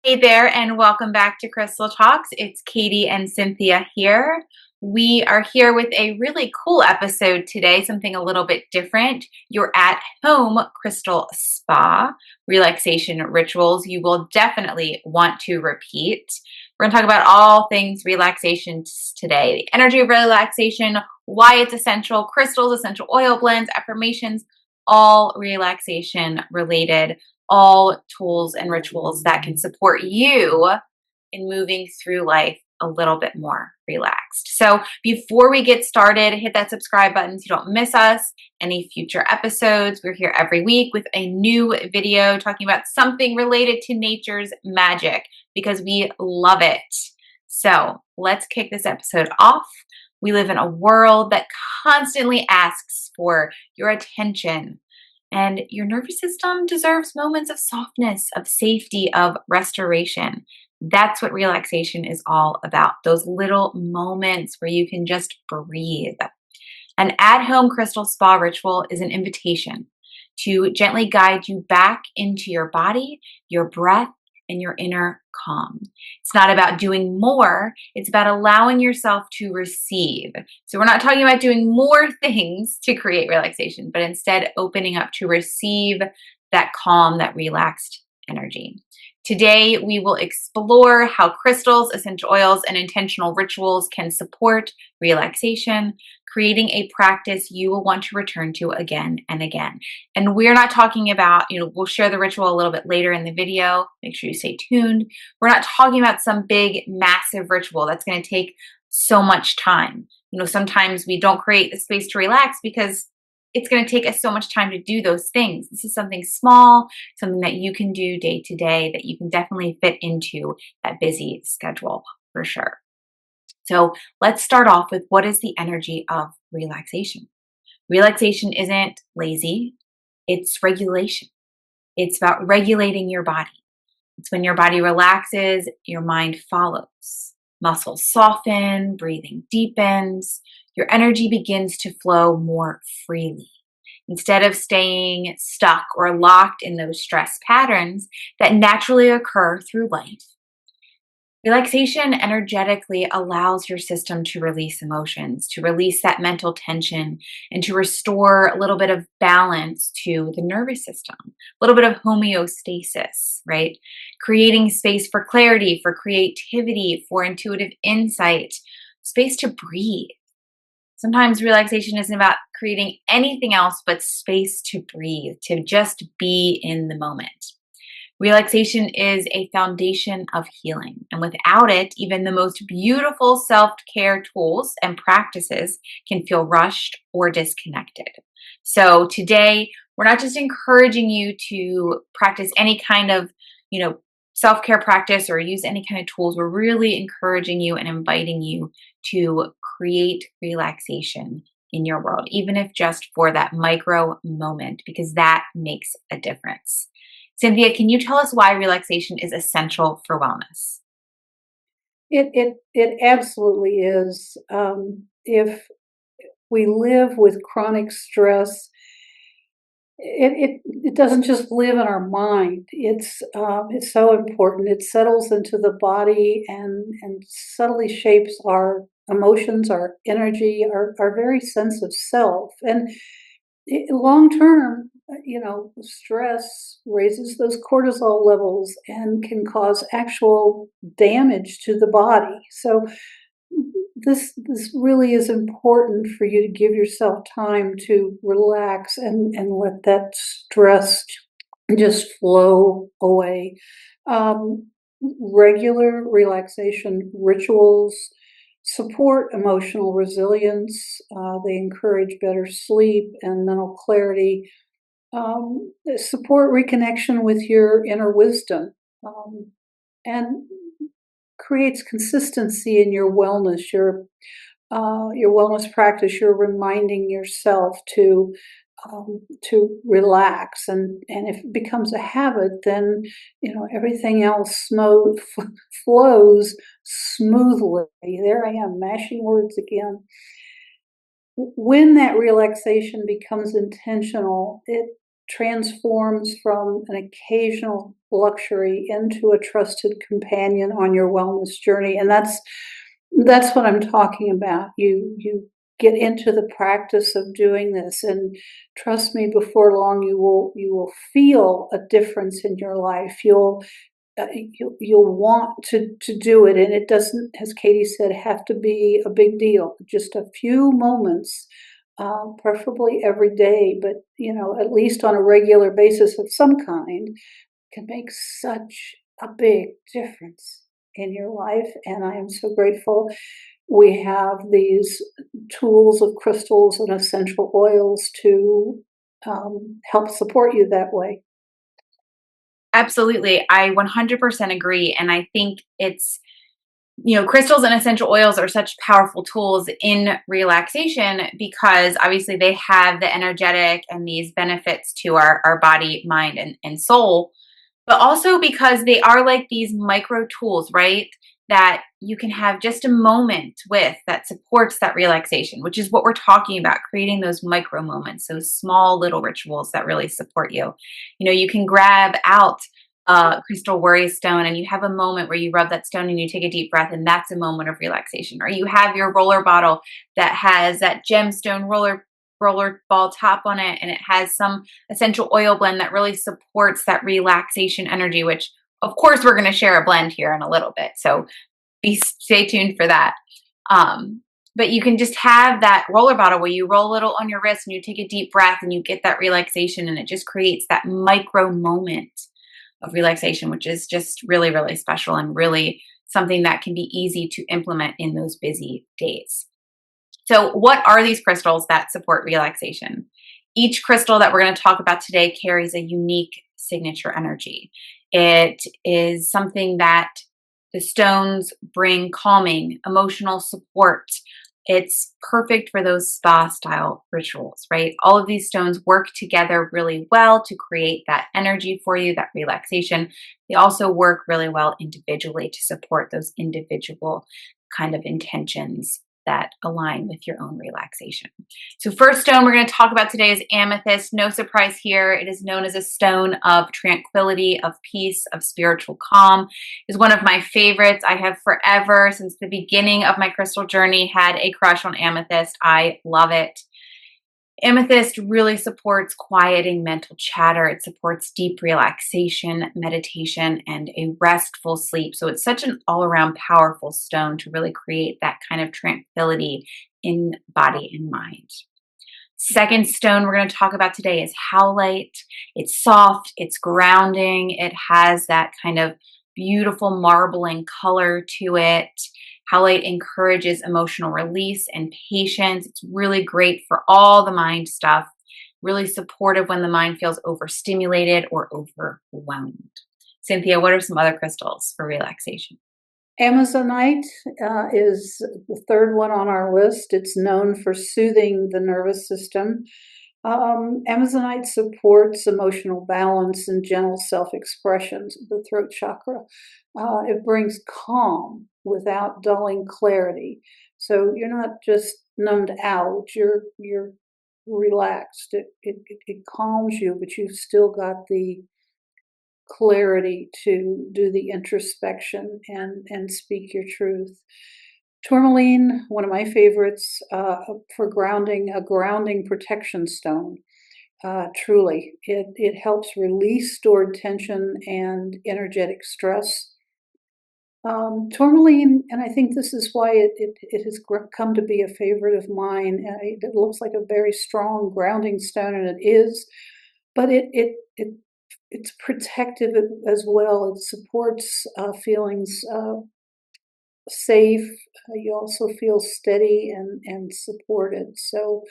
Hey there, and welcome back to Crystal Talks. It's Katie and Cynthia here. We are here with a really cool episode today, something a little bit different. Your at home crystal spa relaxation rituals you will definitely want to repeat. We're going to talk about all things relaxation today, the energy of relaxation, why it's essential, crystals, essential oil blends, affirmations, all relaxation related, all tools and rituals that can support you in moving through life a little bit more relaxed. So before we get started, hit that subscribe button so you don't miss us, any future episodes. We're here every week with a new video talking about something related to nature's magic because we love it. So let's kick this episode off. We live in a world that constantly asks for your attention, and your nervous system deserves moments of softness, of safety, of restoration. That's what relaxation is all about. Those little moments where you can just breathe. An at home crystal spa ritual is an invitation to gently guide you back into your body, your breath, and your inner calm. It's not about doing more, it's about allowing yourself to receive. So, we're not talking about doing more things to create relaxation, but instead opening up to receive that calm, that relaxed energy. Today, we will explore how crystals, essential oils, and intentional rituals can support relaxation, creating a practice you will want to return to again and again. And we're not talking about, we'll share the ritual a little bit later in the video. Make sure you stay tuned. We're not talking about some big, massive ritual that's going to take so much time. Sometimes we don't create the space to relax because it's going to take us so much time to do those things. This is something small, something that you can do day to day that you can definitely fit into that busy schedule for sure. So let's start off with what is the energy of relaxation? Relaxation isn't lazy, it's regulation. It's about regulating your body. It's when your body relaxes, your mind follows. Muscles soften, breathing deepens, your energy begins to flow more freely. Instead of staying stuck or locked in those stress patterns that naturally occur through life, relaxation energetically allows your system to release emotions, to release that mental tension, and to restore a little bit of balance to the nervous system, a little bit of homeostasis, right? Creating space for clarity, for creativity, for intuitive insight, space to breathe. Sometimes relaxation isn't about creating anything else but space to breathe, to just be in the moment. Relaxation is a foundation of healing, and without it, even the most beautiful self-care tools and practices can feel rushed or disconnected. So today, we're not just encouraging you to practice any kind of, self-care practice or use any kind of tools. We're really encouraging you and inviting you to create relaxation in your world, even if just for that micro moment, because that makes a difference. Cynthia, can you tell us why relaxation is essential for wellness? It absolutely is. If we live with chronic stress, it doesn't just live in our mind. It's so important. It settles into the body and subtly shapes our emotions, our energy, our very sense of self. And long term, stress raises those cortisol levels and can cause actual damage to the body. So this really is important for you to give yourself time to relax and let that stress just flow away. Um, Regular relaxation rituals support emotional resilience. They encourage better sleep and mental clarity. They support reconnection with your inner wisdom, and creates consistency in your wellness practice. You're reminding yourself to relax, and if it becomes a habit, then everything else flows smoothly. There I am, mashing words again. When that relaxation becomes intentional, it transforms from an occasional luxury into a trusted companion on your wellness journey. And that's what I'm talking about. You get into the practice of doing this, and trust me, before long you will feel a difference in your life. You'll want to do it, and it doesn't, as Katie said, have to be a big deal. Just a few moments, preferably every day, but at least on a regular basis of some kind, can make such a big difference in your life. And I am so grateful we have these tools of crystals and essential oils to help support you that way. Absolutely. I 100% agree. And I think crystals and essential oils are such powerful tools in relaxation because obviously they have the energetic and these benefits to our body, mind, and soul, but also because they are like these micro tools, right? That you can have just a moment with that supports that relaxation, which is what we're talking about, creating those micro moments, those small little rituals that really support you. You can grab out a crystal worry stone and you have a moment where you rub that stone and you take a deep breath, and that's a moment of relaxation. Or you have your roller bottle that has that gemstone roller ball top on it, and it has some essential oil blend that really supports that relaxation energy, which of course we're going to share a blend here in a little bit. So stay tuned for that. But you can just have that roller bottle where you roll a little on your wrist and you take a deep breath and you get that relaxation, and it just creates that micro moment of relaxation, which is just really, really special and really something that can be easy to implement in those busy days. So, what are these crystals that support relaxation? Each crystal that we're going to talk about today carries a unique signature energy. It is something that the stones bring calming, emotional support. It's perfect for those spa style rituals, right? All of these stones work together really well to create that energy for you, that relaxation. They also work really well individually to support those individual kind of intentions that align with your own relaxation. So first stone we're going to talk about today is amethyst. No surprise here. It is known as a stone of tranquility, of peace, of spiritual calm. It is one of my favorites. I have forever, since the beginning of my crystal journey, had a crush on amethyst. I love it. Amethyst really supports quieting mental chatter. It supports deep relaxation, meditation, and a restful sleep. So it's such an all-around powerful stone to really create that kind of tranquility in body and mind. Second stone we're going to talk about today is howlite. It's soft, it's grounding, it has that kind of beautiful marbling color to it. Howlite encourages emotional release and patience. It's really great for all the mind stuff, really supportive when the mind feels overstimulated or overwhelmed. Cynthia, what are some other crystals for relaxation? Amazonite is the third one on our list. It's known for soothing the nervous system. Amazonite supports emotional balance and gentle self-expression, the throat chakra. It brings calm without dulling clarity. So you're not just numbed out, you're relaxed. It calms you, but you've still got the clarity to do the introspection and speak your truth. Tourmaline, one of my favorites for grounding, a grounding protection stone. Truly, it helps release stored tension and energetic stress. Tourmaline, and I think this is why it has come to be a favorite of mine. It looks like a very strong grounding stone, and it is, but it's protective as well. It supports feelings safe. You also feel steady and supported. So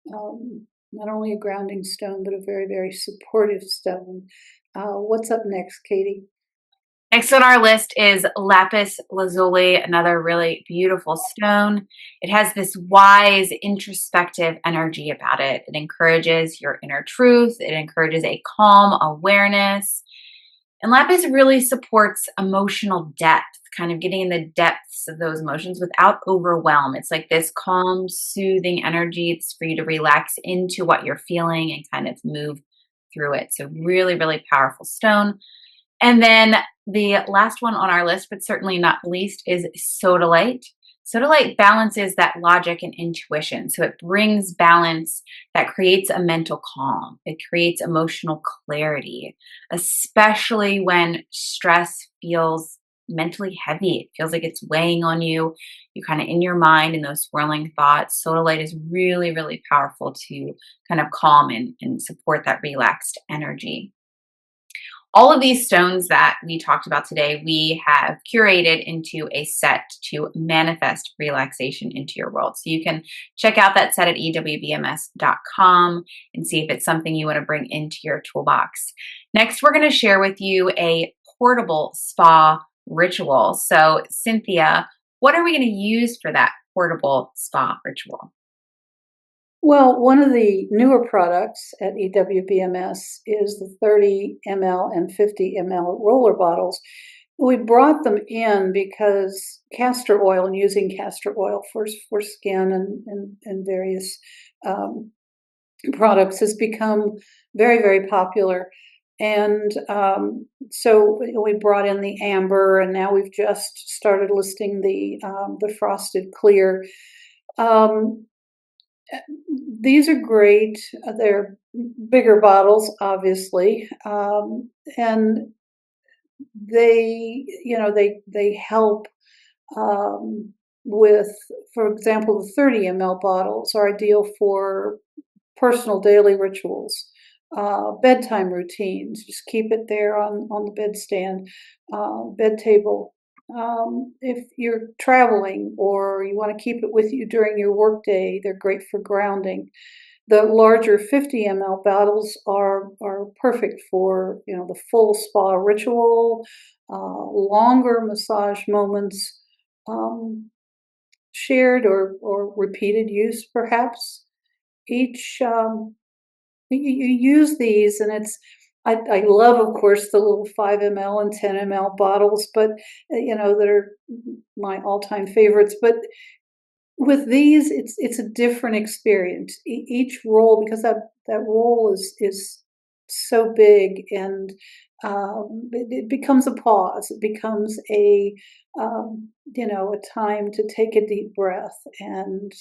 not only a grounding stone, but a very, very supportive stone. What's up next, Katie? Next on our list is Lapis Lazuli, another really beautiful stone. It has this wise, introspective energy about it. It encourages your inner truth. It encourages a calm awareness. And Lapis really supports emotional depth, kind of getting in the depths of those emotions without overwhelm. It's like this calm, soothing energy. It's for you to relax into what you're feeling and kind of move through it. So really, really powerful stone. And then the last one on our list, but certainly not least, is sodalite. Sodalite balances that logic and intuition. So it brings balance that creates a mental calm. It creates emotional clarity, especially when stress feels mentally heavy. It feels like it's weighing on you. You're kind of in your mind and those swirling thoughts. Sodalite is really, really powerful to kind of calm and support that relaxed energy. All of these stones that we talked about today, we have curated into a set to manifest relaxation into your world. So you can check out that set at ewbms.com and see if it's something you want to bring into your toolbox. Next, we're going to share with you a portable spa ritual. So, Cynthia, what are we going to use for that portable spa ritual? Well, one of the newer products at EWBMS is the 30 ml and 50 ml roller bottles. We brought them in because castor oil and using castor oil for skin and various um, products has become very, very popular. And so we brought in the amber, and now we've just started listing the frosted clear. Um, these are great. They're bigger bottles, obviously, and they help um, with, for example, the 30 ml bottles are ideal for personal daily rituals, bedtime routines. Just keep it there on the bedstand, bed table. If you're traveling or you want to keep it with you during your workday, they're great for grounding. The larger 50 ml bottles are perfect for the full spa ritual, longer massage moments, um, shared or repeated use perhaps. Each you use these, and I love, of course, the little 5 ml and 10 ml bottles, but that are my all-time favorites. But with these, it's a different experience. Each roll, because that roll is so big, and it becomes a pause. It becomes a time to take a deep breath and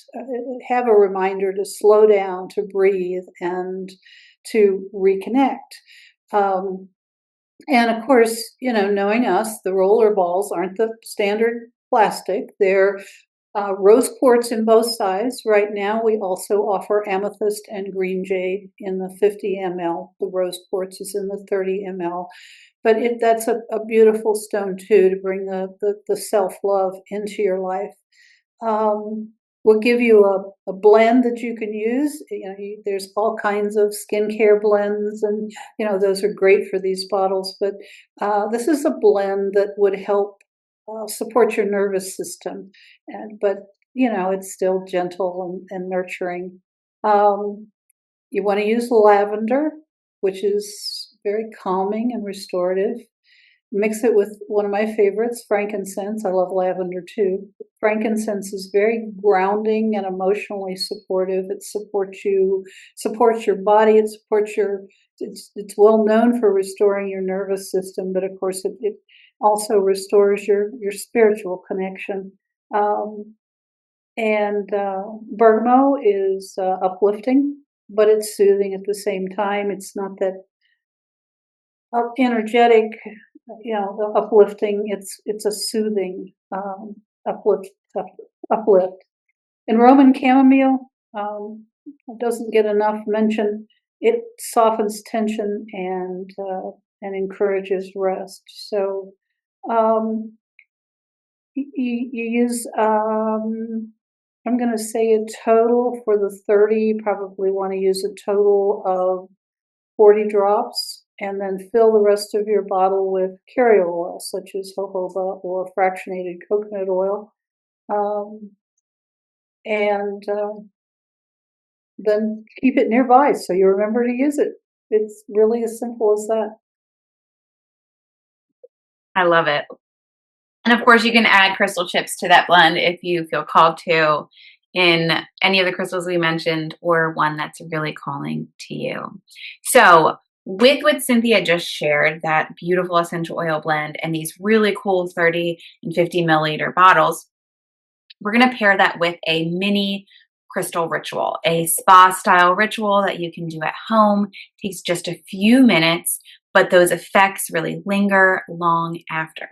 have a reminder to slow down, to breathe, and to reconnect. Um, and of course, knowing us, the roller balls aren't the standard plastic. They're rose quartz in both sizes. Right now, we also offer amethyst and green jade in the 50 ml. The rose quartz is in the 30 ml. But that's a beautiful stone too, to bring the self-love into your life. We'll give you a blend that you can use. There's all kinds of skincare blends, and those are great for these bottles. But this is a blend that would help support your nervous system, but it's still gentle and nurturing. You want to use lavender, which is very calming and restorative. Mix it with one of my favorites, frankincense. I love lavender too. Frankincense is very grounding and emotionally supportive. It supports your body. It supports it's well known for restoring your nervous system, but of course it also restores your spiritual connection. And bergamot is uplifting, but it's soothing at the same time. It's not that energetic, uplifting. It's a soothing uplift. Uplift. And Roman chamomile doesn't get enough mention. It softens tension and encourages rest. So you use. I'm going to say a total for the 30. Probably want to use a total of 40 drops, and then fill the rest of your bottle with carrier oil, such as jojoba or fractionated coconut oil, and then keep it nearby so you remember to use it. It's really as simple as that. I love it. And of course, you can add crystal chips to that blend if you feel called to in any of the crystals we mentioned, or one that's really calling to you. So, With what Cynthia just shared, that beautiful essential oil blend and these really cool 30 and 50 milliliter bottles, we're going to pair that with a mini crystal ritual, a spa style ritual that you can do at home. It takes just a few minutes, but those effects really linger long after.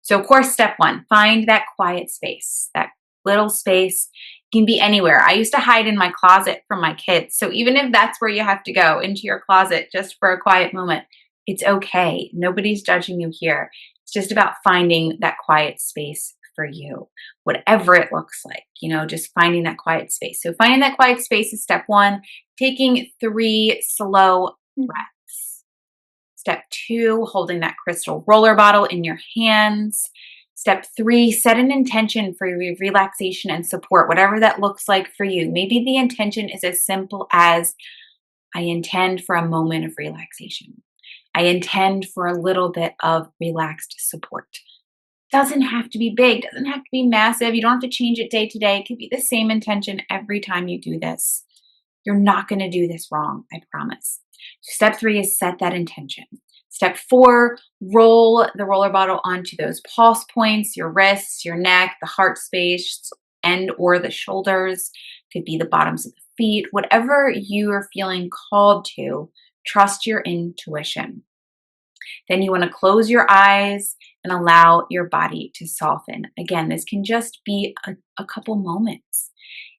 So, of course, step one, find that quiet space, that little space. Can be anywhere. I used to hide in my closet from my kids. So even if that's where you have to go, into your closet just for a quiet moment, it's okay. Nobody's judging you here. It's just about finding that quiet space for you, whatever it looks like, just finding that quiet space. So finding that quiet space is step one, taking 3 slow breaths. Step 2, holding that crystal roller bottle in your hands. Step 3, set an intention for your relaxation and support, whatever that looks like for you. Maybe the intention is as simple as, I intend for a moment of relaxation. I intend for a little bit of relaxed support. Doesn't have to be big, doesn't have to be massive. You don't have to change it day to day. It could be the same intention every time you do this. You're not going to do this wrong, I promise. Step 3 is set that intention. Step 4, roll the roller bottle onto those pulse points, your wrists, your neck, the heart space, and or the shoulders. Could be the bottoms of the feet, whatever you are feeling called to. Trust your intuition. Then you want to close your eyes and allow your body to soften. Again, this can just be a couple moments.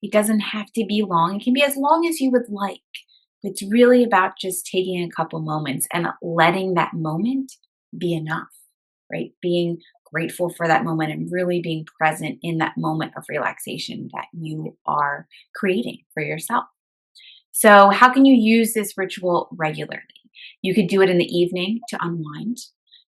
It doesn't have to be long. It can be as long as you would like. It's really about just taking a couple moments and letting that moment be enough, right? Being grateful for that moment and really being present in that moment of relaxation that you are creating for yourself. So, how can you use this ritual regularly? You could do it in the evening to unwind.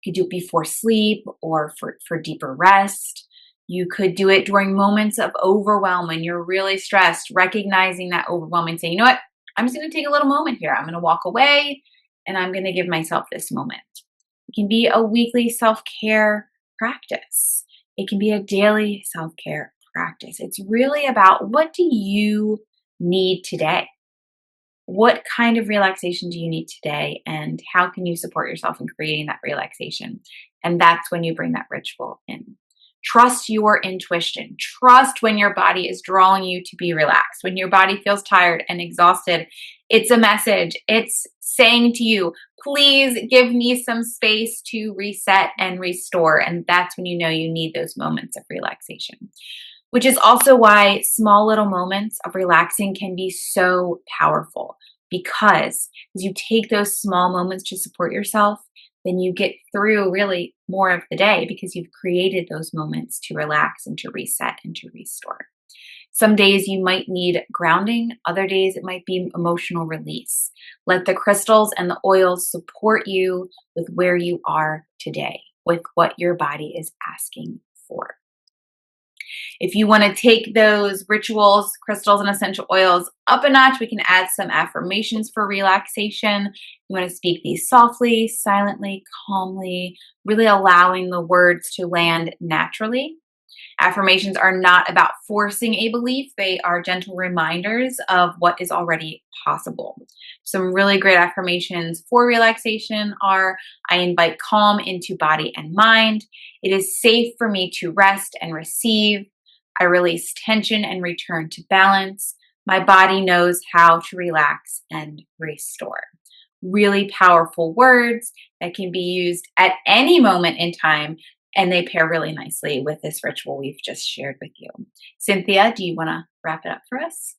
You could do it before sleep or for deeper rest. You could do it during moments of overwhelm when you're really stressed, recognizing that overwhelm and saying, you know what, I'm just going to take a little moment here. I'm going to walk away and I'm going to give myself this moment. It can be a weekly self care practice, it can be a daily self care practice. It's really about, what do you need today? What kind of relaxation do you need today? And how can you support yourself in creating that relaxation? And that's when you bring that ritual in. Trust your intuition. Trust when your body is drawing you to be relaxed. When your body feels tired and exhausted, it's a message. It's saying to you, please give me some space to reset and restore. And that's when you know you need those moments of relaxation, which is also why small little moments of relaxing can be so powerful, because as you take those small moments to support yourself, then you get through really more of the day because you've created those moments to relax and to reset and to restore. Some days you might need grounding, other days it might be emotional release. Let the crystals and the oils support you with where you are today, with what your body is asking for. If you want to take those rituals, crystals, and essential oils up a notch, we can add some affirmations for relaxation. You want to speak these softly, silently, calmly, really allowing the words to land naturally. Affirmations are not about forcing a belief, they are gentle reminders of what is already possible. Some really great affirmations for relaxation are: I invite calm into body and mind. It is safe for me to rest and receive. I release tension and return to balance. My body knows how to relax and restore. Really powerful words that can be used at any moment in time, and they pair really nicely with this ritual we've just shared with you. Cynthia, do you want to wrap it up for us?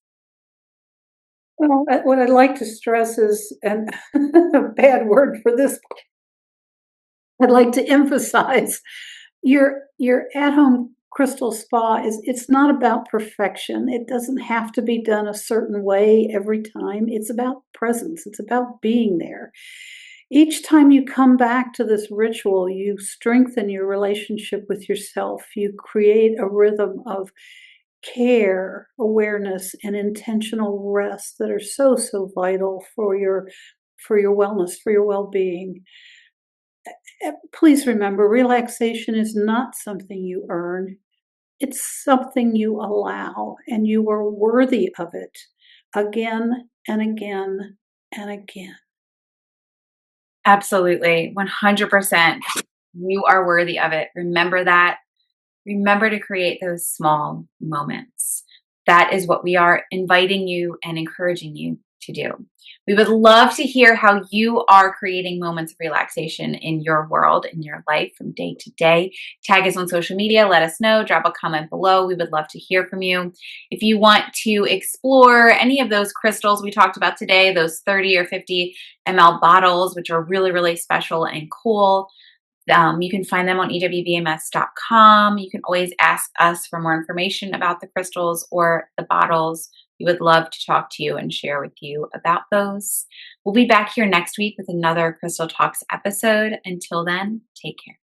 Well, what I'd like to stress is, and a bad word for this, I'd like to emphasize your at-home crystal spa is, it's not about perfection. It doesn't have to be done a certain way every time. It's about presence. It's about being there. Each time you come back to this ritual, you strengthen your relationship with yourself. You create a rhythm of care, awareness, and intentional rest that are so vital for your wellness, for your well-being. Please remember, relaxation is not something you earn. It's something you allow, and you are worthy of it again and again and again. Absolutely. 100%. You are worthy of it. Remember that. Remember to create those small moments. That is what we are inviting you and encouraging you to do. We would love to hear how you are creating moments of relaxation in your world, in your life from day to day. Tag us on social media. Let us know. Drop a comment below. We would love to hear from you. If you want to explore any of those crystals we talked about today, those 30 or 50 ml bottles, which are really, really special and cool, you can find them on ewbms.com. You can always ask us for more information about the crystals or the bottles. We would love to talk to you and share with you about those. We'll be back here next week with another Crystal Talks episode. Until then, take care.